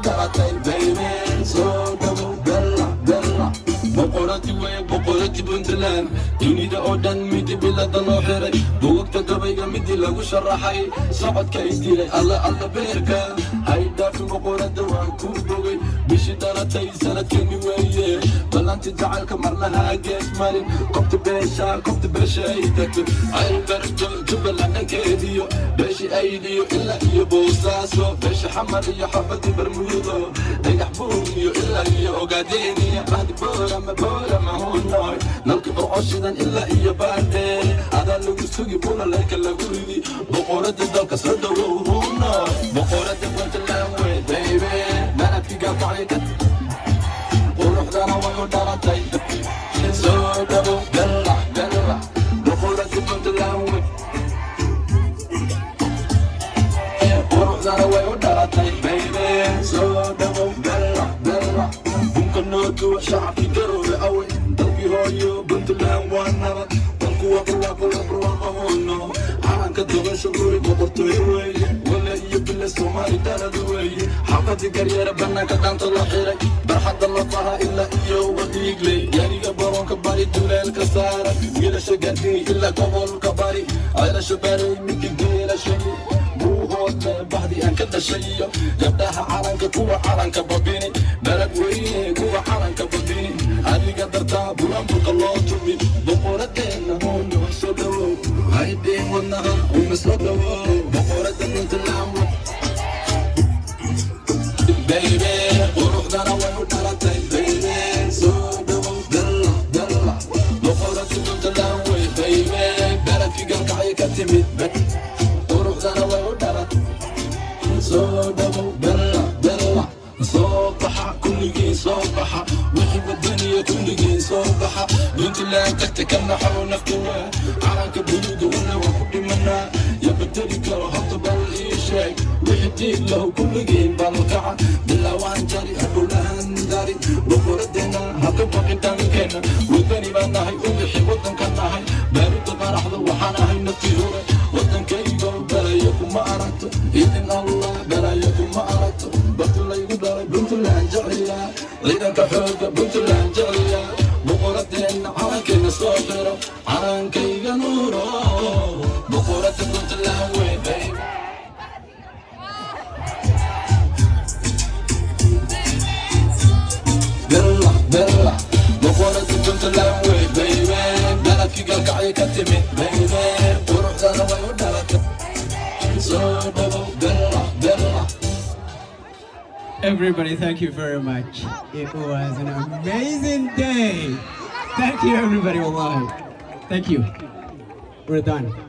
dhalatay baby soo dhawow bella bella boqorati way boqorati Puntland dunida oo dhan midi bilada loo xiray buugta gabayga midi lagu sharaxay socodka idilay alla beerka hay dhaafin boqorada waan ku bogay bishi dhalatay sanadkani weeye ballanti jacaylka marnaha gees marin qofta beesha ay tagto ay barto jubbaland dhankeediyo beeshi aydiyo ilaa iyo boosaaso beesha xamar iyo xabadi barmuudo dhagax buur iyo ilaa iyo ogaadeeniya bahdi boorama hunoy nalka boqoshidan ilaa iyo baadhee adaa lagu sugi bula leerka lagu ridi boqorada dalka soo dhawow hunoy boqorada Puntland wey baby manadki gaalkacay ka quruxdana way u dhalatay soo dhawow bella bella boqorada Puntland wey quruxdana way u dhalatay baby soo dhawow bella bella bunka noogu shacabki garoowe awey dalkii hooyo Puntland waa nabad dalku waa barwaaqo calanka dogasho guri boqortooy weeye wala iyo bile Soomaali dalada weeye xaafadii garyeera banaanka dhaanta la xiray barxadda lafaha ilaa iyo wadiigley gaariga baroonka bari duleelka saara geelasha gaadhii ilaa gobolka bari ceelasha baray midki geelashay buuhoodle bahdi aan ka dhashayo gabdhaha calanka kuwa calanka babini balad weyne kuwa calanka babini adiga dartaa bulanburka loo tumi boqoradeena huno soo dhawow haydeen wadnaha uma soo dhawow boqorada Puntland baby quruxdana way u dhalatay baby soo dhawow dalla dalla boqorada Puntland way baby baladki gaalkacay ka timid quruxdana way u dhalatay soo dhawow dalla dalla soo baxa kulligii soo baxa wixii wadaniya kulligii soo baxa Puntland tagta ka naxo naftuwa calanka buluuga una waa ku dhimanaa ya bedeli karo horta bal ii sheeg wixii diig lahu kulligii balkaca bilawaan jari adhulahan dari boqoradeena haka baqin dhankeenna wadani baan nahay u bixi wadanka nahay baaruda qaraxda waxaan ahay naftii hore wadankaygo balaya kuma aragto idin allah balaya kuma aragto bartu laygu dhalay Puntland jecliya ciidanka xooga Puntland jecliya boqoradeena calankeena soo xiro calankayga nuuro boqorada Puntland wey baby bella bella boqorada Puntland wey baby baladki gaalkacay ka timid baby quruxdana way u dhalatay soo dhawow bella bella. Everybody, thank you very much. It was an amazing day. Thank you, everybody. Wallahi. Thank you. We're done.